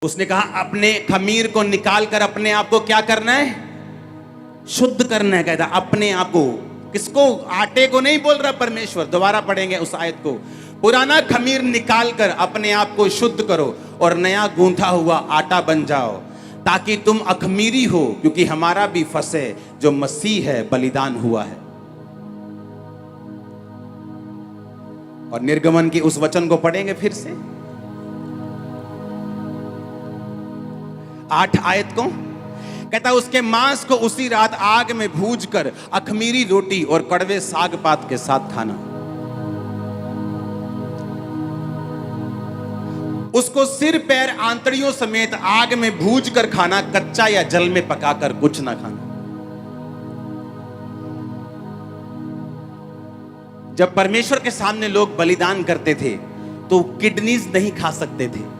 उसने कहा अपने खमीर को निकाल कर अपने आप को क्या करना है, शुद्ध करना है। कहता अपने आप को, किसको? आटे को नहीं बोल रहा परमेश्वर। दोबारा पढ़ेंगे उस आयत को। पुराना खमीर निकाल कर अपने आप को शुद्ध करो और नया गूंथा हुआ आटा बन जाओ, ताकि तुम अखमीरी हो, क्योंकि हमारा भी फंसे जो मसीह है बलिदान हुआ है। और निर्गमन की उस वचन को पढ़ेंगे फिर से, 8 आयत को। कहता उसके मांस को उसी रात आग में भूज कर अखमीरी रोटी और कड़वे साग पात के साथ खाना। उसको सिर पैर आंतड़ियों समेत आग में भूज कर खाना, कच्चा या जल में पकाकर कुछ ना खाना। जब परमेश्वर के सामने लोग बलिदान करते थे तो किडनीज नहीं खा सकते थे।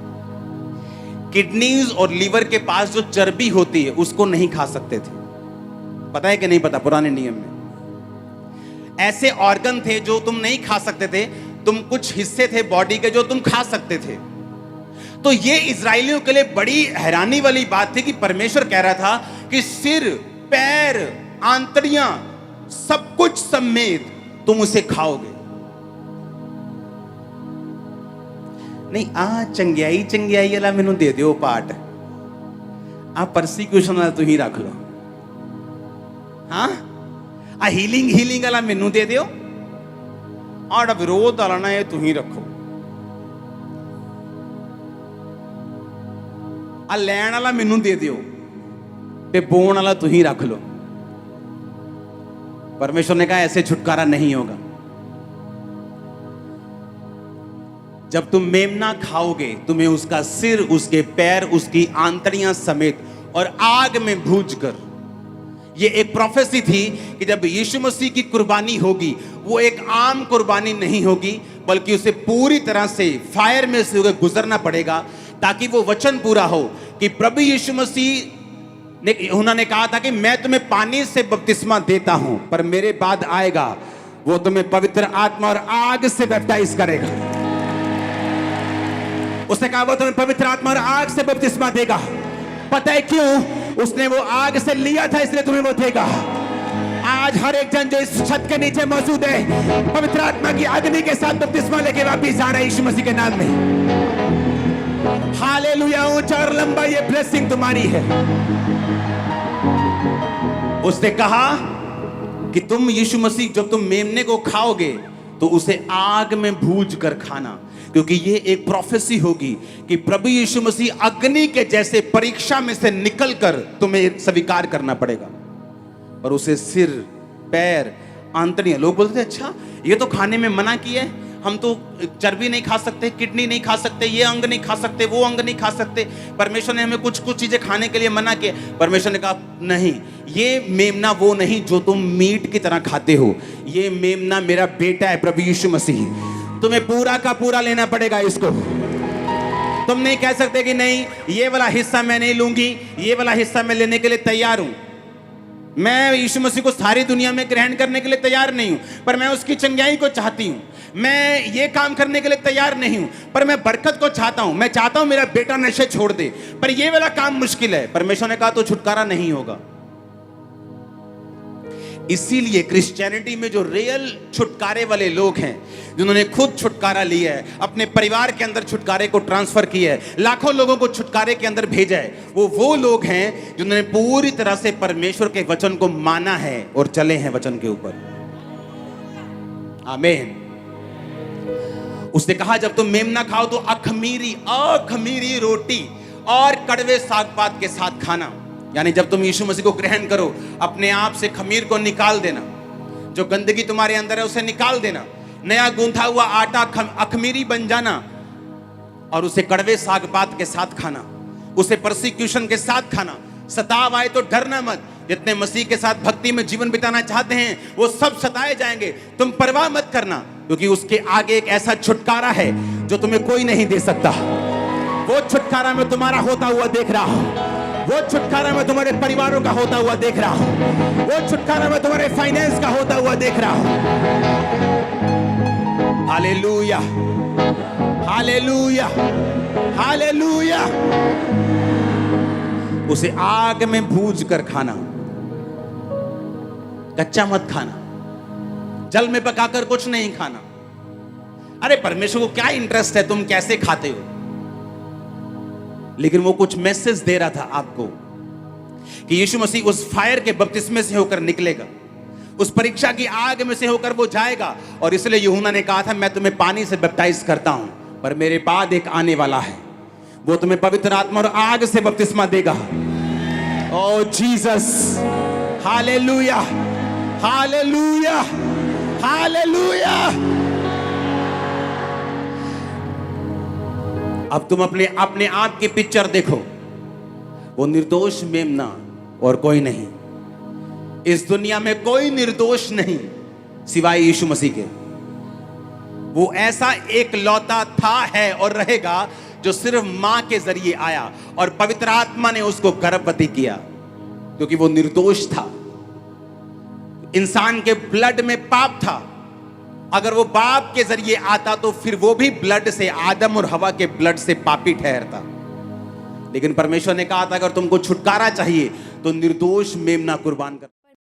किडनीज और लीवर के पास जो चर्बी होती है उसको नहीं खा सकते थे। पता है कि नहीं पता? पुराने नियम में ऐसे ऑर्गन थे जो तुम नहीं खा सकते थे। तुम कुछ हिस्से थे बॉडी के जो तुम खा सकते थे। तो ये इजरायलियों के लिए बड़ी हैरानी वाली बात थी कि परमेश्वर कह रहा था कि सिर पैर आंतड़ियां सब कुछ समेत तुम उसे खाओगे। नहीं चंगियाई चंगियाई वाला मैनू दे दियो पार्ट, आ परसिक्यूशन वाला तू ही रख लो। हाँ, आ हीलिंग हीलिंग वाला मैनू दे दियो और विरोध वाला ना ये तू ही रखो। आ लैण वाला मैनू दे दियो ते बोन वाला तू ही रख लो। परमेश्वर ने कहा ऐसे छुटकारा नहीं होगा। जब तुम मेमना खाओगे तुम्हें उसका सिर, उसके पैर, उसकी आंतड़ियां समेत और आग में भूज कर। यह एक प्रोफेसी थी कि जब यीशु मसीह की कुर्बानी होगी वो एक आम कुर्बानी नहीं होगी, बल्कि उसे पूरी तरह से फायर में से होकर गुजरना पड़ेगा, ताकि वो वचन पूरा हो कि प्रभु यीशु मसीह ने, उन्होंने कहा था कि मैं तुम्हें पानी से बपतिस्मा देता हूं, पर मेरे बाद आएगा वो तुम्हें पवित्र आत्मा और आग से बैप्टाइज करेगा। उसने कहा वो तुम्हें पवित्र आत्मा और आग से बपतिस्मा देगा। पता है क्यों? उसने वो आग से लिया था, इसलिए तुम्हें वो देगा। आज हर एक जन जो इस छत के नीचे मौजूद है पवित्र आत्मा की अग्नि के साथ बपतिस्मा लेके वापिस आ रहा है यीशु मसीह के नाम में। हालेलुया, ऊंचा और लंबा ये ब्लेसिंग तुम्हारी है। उसने कहा कि तुम यीशु मसीह जब तुम मेमने को खाओगे तो उसे आग में भूज कर खाना, क्योंकि ये एक प्रोफेसी होगी कि प्रभु यीशु मसीह अग्नि के जैसे परीक्षा में से निकलकर तुम्हें स्वीकार करना पड़ेगा। और उसे सिर पैर आंतड़ियां, लोग बोलते थे अच्छा ये तो खाने में मना किया है, हम तो चर्बी नहीं खा सकते, किडनी नहीं खा सकते, ये अंग नहीं खा सकते, वो अंग नहीं खा सकते। परमेश्वर ने हमें कुछ कुछ चीजें खाने के लिए मना किया। परमेश्वर ने कहा नहीं, ये मेमना वो नहीं जो तुम मीट की तरह खाते हो। ये मेमना मेरा बेटा है प्रभु यीशु मसीह। तुम्हें पूरा का पूरा लेना पड़ेगा इसको। तुम नहीं कह सकते कि नहीं ये वाला हिस्सा मैं नहीं लूंगी, ये वाला हिस्सा मैं लेने के लिए तैयार हूं। मैं यीशु मसीह को सारी दुनिया में ग्रहण करने के लिए तैयार नहीं हूं, पर मैं उसकी चंगाई को चाहती हूं। मैं ये काम करने के लिए तैयार नहीं हूं, पर मैं बरकत को चाहता हूं। मैं चाहता हूं मेरा बेटा नशे छोड़ दे, पर ये वाला काम मुश्किल है। परमेश्वर ने कहा तो छुटकारा नहीं होगा। इसीलिए क्रिश्चियनिटी में जो रियल छुटकारे वाले लोग हैं, जिन्होंने खुद छुटकारा लिया है, अपने परिवार के अंदर छुटकारे को ट्रांसफर किया है, लाखों लोगों को छुटकारे के अंदर भेजा है, वो लोग हैं जिन्होंने पूरी तरह से परमेश्वर के वचन को माना है और चले हैं वचन के ऊपर। आमीन। उसने कहा जब तुम मेमना खाओ तो अखमीरी रोटी और कड़वे साग पात के साथ खाना। यानी जब तुम यीशु मसीह को ग्रहण करो, अपने आप से खमीर को निकाल देना, जो गंदगी तुम्हारे अंदर है उसे निकाल देना, नया गूंथा हुआ आटा अखमीरी बन जाना और उसे कड़वे साग पात के साथ खाना, उसे परसिक्यूशन के साथ खाना। सताव आए तो डरना मत। जितने मसीह के साथ भक्ति में जीवन बिताना चाहते हैं वो सब सताए जाएंगे, तुम परवाह मत करना, क्योंकि उसके आगे एक ऐसा छुटकारा है जो तुम्हें कोई नहीं दे सकता। वो छुटकारा मैं तुम्हारा होता हुआ देख रहा हूं, वो छुटकारा मैं तुम्हारे परिवारों का होता हुआ देख रहा हूं, वो छुटकारा मैं तुम्हारे फाइनेंस का होता हुआ देख रहा हूं। Hallelujah, hallelujah, hallelujah. उसे आग में भूज कर खाना, कच्चा मत खाना, जल में पकाकर कुछ नहीं खाना। अरे परमेश्वर को क्या इंटरेस्ट है तुम कैसे खाते हो, लेकिन वो कुछ मैसेज दे रहा था आपको कि यीशु मसीह उस फायर के बपतिस्मे से होकर निकलेगा, उस परीक्षा की आग में से होकर वो जाएगा। और इसलिए यूहन्ना ने कहा था मैं तुम्हें पानी से बैप्टाइज करता हूं, पर मेरे बाद एक आने वाला है, वो तुम्हें पवित्र आत्मा और आग से बपतिस्मा देगा। ओ जीसस, हालेलुया, हालेलुया, हालेलुया। अब तुम अपने अपने आप की पिक्चर देखो, वो निर्दोष मेमना और कोई नहीं। इस दुनिया में कोई निर्दोष नहीं सिवाय यीशु मसीह के। वो ऐसा एक लौता था, है और रहेगा जो सिर्फ मां के जरिए आया और पवित्र आत्मा ने उसको गर्भवती किया, क्योंकि वो निर्दोष था। इंसान के ब्लड में पाप था। अगर वो बाप के जरिए आता तो फिर वो भी ब्लड से, आदम और हवा के ब्लड से पापी ठहरता। लेकिन परमेश्वर ने कहा था अगर तुमको छुटकारा चाहिए तो निर्दोष मेमना कुर्बान कर।